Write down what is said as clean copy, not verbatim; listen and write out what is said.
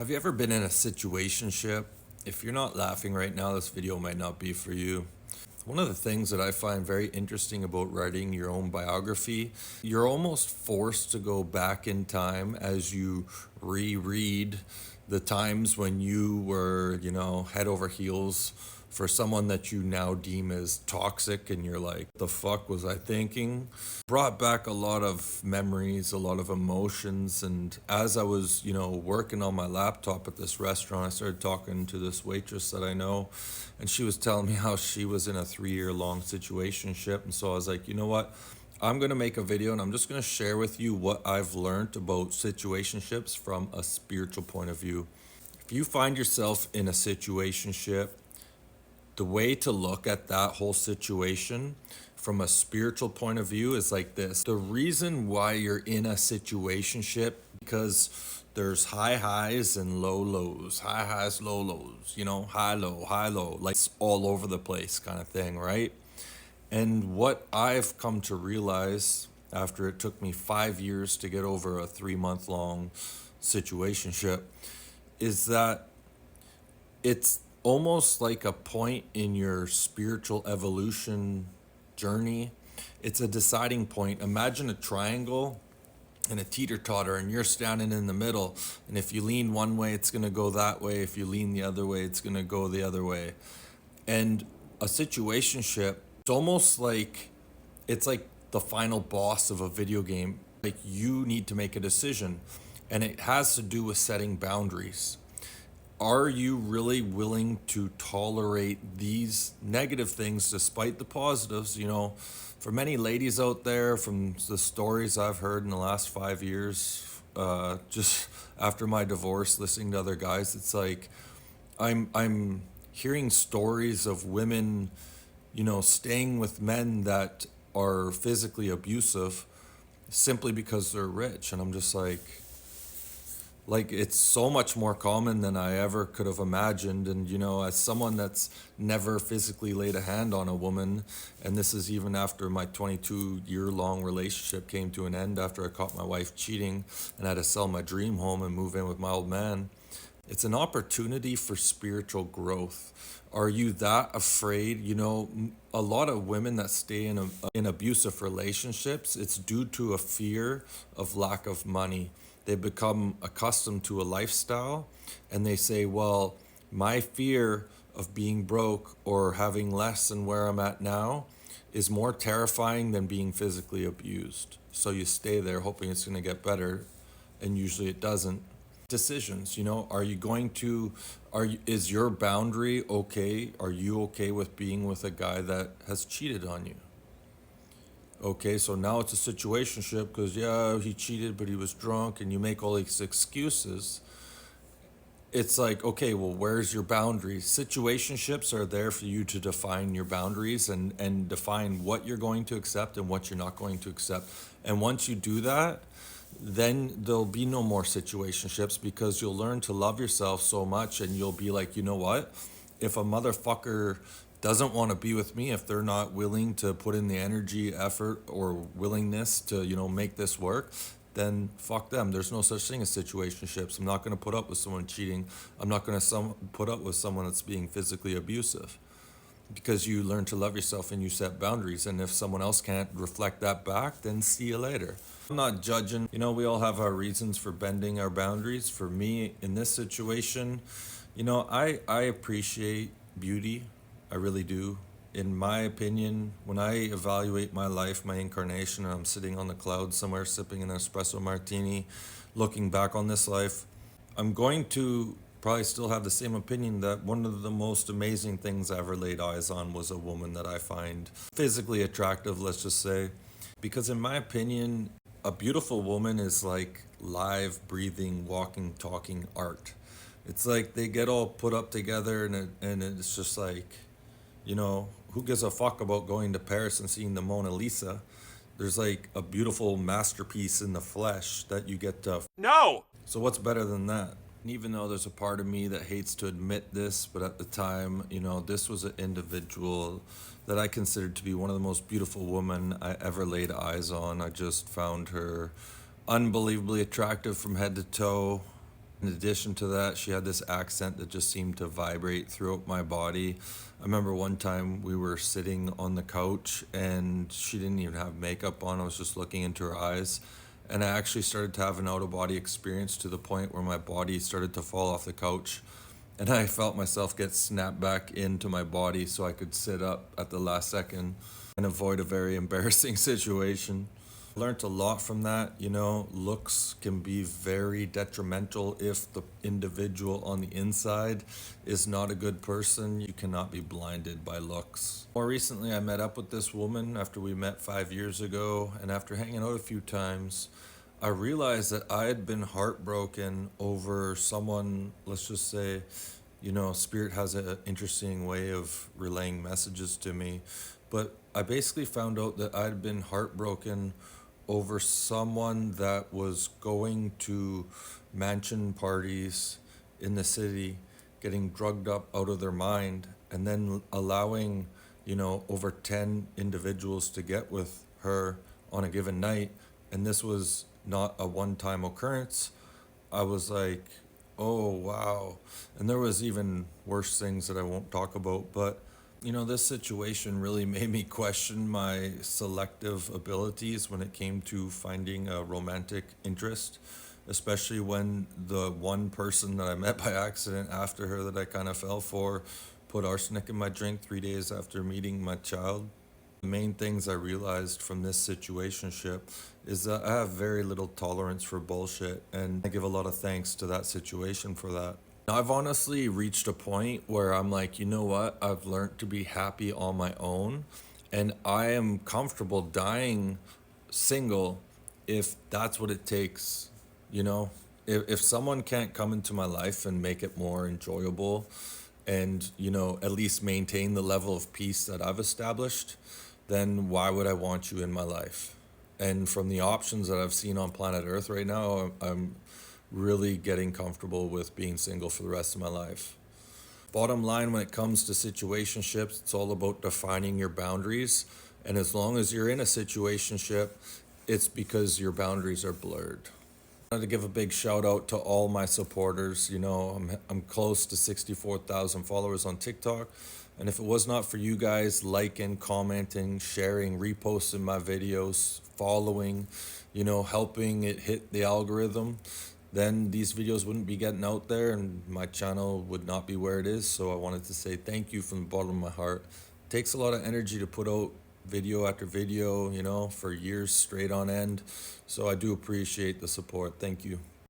Have you ever been in a situationship? If you're not laughing right now, this video might not be for you. One of the things that I find very interesting about writing your own biography, you're almost forced to go back in time as you reread the times when you were, head over heels for someone that you now deem as toxic, and you're like, the fuck was I thinking? Brought back a lot of memories, a lot of emotions. And as I was, working on my laptop at this restaurant, I started talking to this waitress that I know, and she was telling me how she was in a 3 year long situationship. And so I was like, you know what? I'm going to make a video and I'm just going to share with you what I've learned about situationships from a spiritual point of view. If you find yourself in a situationship, the way to look at that whole situation from a spiritual point of view is like this. The reason why you're in a situationship, because there's high highs and low lows, high highs, low lows, high low, like it's all over the place kind of thing, right? And what I've come to realize after it took me 5 years to get over a 3 month long situationship is that it's almost like a point in your spiritual evolution journey. It's a deciding point. Imagine a triangle and a teeter-totter, and you're standing in the middle. And if you lean one way, it's going to go that way. If you lean the other way, it's going to go the other way. And a situationship, it's like the final boss of a video game. Like, you need to make a decision, and it has to do with setting boundaries. Are you really willing to tolerate these negative things despite the positives? For many ladies out there, from the stories I've heard in the last 5 years, just after my divorce, listening to other guys, it's like I'm hearing stories of women, staying with men that are physically abusive simply because they're rich. And I'm just like it's so much more common than I ever could have imagined. And as someone that's never physically laid a hand on a woman, and this is even after my 22-year-long relationship came to an end after I caught my wife cheating and had to sell my dream home and move in with my old man, it's an opportunity for spiritual growth. Are you that afraid? A lot of women that stay in abusive relationships, it's due to a fear of lack of money. They become accustomed to a lifestyle, and they say, well, my fear of being broke or having less than where I'm at now is more terrifying than being physically abused. So you stay there hoping it's going to get better, and usually it doesn't. Decisions, is your boundary okay? Are you okay with being with a guy that has cheated on you? Okay, so now it's a situationship because, yeah, he cheated, but he was drunk, and you make all these excuses. It's like, okay, well, where's your boundaries? Situationships are there for you to define your boundaries and define what you're going to accept and what you're not going to accept. And once you do that, then there'll be no more situationships, because you'll learn to love yourself so much, and you'll be like, you know what? If a motherfucker doesn't want to be with me, if they're not willing to put in the energy, effort, or willingness to, make this work, then fuck them. There's no such thing as situationships. I'm not going to put up with someone cheating. I'm not going to put up with someone that's being physically abusive, because you learn to love yourself and you set boundaries. And if someone else can't reflect that back, then see you later. I'm not judging. We all have our reasons for bending our boundaries. For me, in this situation, I appreciate beauty. I really do. In my opinion, when I evaluate my life, my incarnation, and I'm sitting on the clouds somewhere sipping an espresso martini, looking back on this life, I'm going to probably still have the same opinion that one of the most amazing things I ever laid eyes on was a woman that I find physically attractive, let's just say. Because in my opinion, a beautiful woman is like live, breathing, walking, talking art. It's like they get all put up together, and it's just like, who gives a fuck about going to Paris and seeing the Mona Lisa? There's like a beautiful masterpiece in the flesh that you get to. No! So what's better than that? And even though there's a part of me that hates to admit this, but at the time, this was an individual that I considered to be one of the most beautiful women I ever laid eyes on. I just found her unbelievably attractive from head to toe. In addition to that, she had this accent that just seemed to vibrate throughout my body. I remember one time we were sitting on the couch and she didn't even have makeup on. I was just looking into her eyes. And I actually started to have an out of body experience to the point where my body started to fall off the couch. And I felt myself get snapped back into my body so I could sit up at the last second and avoid a very embarrassing situation. Learned a lot from that. Looks can be very detrimental if the individual on the inside is not a good person. You cannot be blinded by looks. More recently, I met up with this woman after we met 5 years ago, and after hanging out a few times, I realized that I had been heartbroken over someone. Let's just say, Spirit has an interesting way of relaying messages to me, but I basically found out that I'd been heartbroken over someone that was going to mansion parties in the city, getting drugged up out of their mind, and then allowing, over 10 individuals to get with her on a given night. And this was not a one time occurrence. I was like, oh, wow. And there was even worse things that I won't talk about, but this situation really made me question my selective abilities when it came to finding a romantic interest, especially when the one person that I met by accident after her that I kind of fell for put arsenic in my drink 3 days after meeting my child. The main things I realized from this situationship is that I have very little tolerance for bullshit, and I give a lot of thanks to that situation for that. I've honestly reached a point where I'm like, you know what? I've learned to be happy on my own, and I am comfortable dying single if that's what it takes. If someone can't come into my life and make it more enjoyable and, at least maintain the level of peace that I've established, then why would I want you in my life? And from the options that I've seen on planet Earth right now, I'm really getting comfortable with being single for the rest of my life. Bottom line, when it comes to situationships, it's all about defining your boundaries. And as long as you're in a situationship, it's because your boundaries are blurred. I wanted to give a big shout out to all my supporters. I'm close to 64,000 followers on TikTok. And if it was not for you guys liking, commenting, sharing, reposting my videos, following, helping it hit the algorithm, then these videos wouldn't be getting out there and my channel would not be where it is. So I wanted to say thank you from the bottom of my heart. It takes a lot of energy to put out video after video, for years straight on end. So I do appreciate the support. Thank you.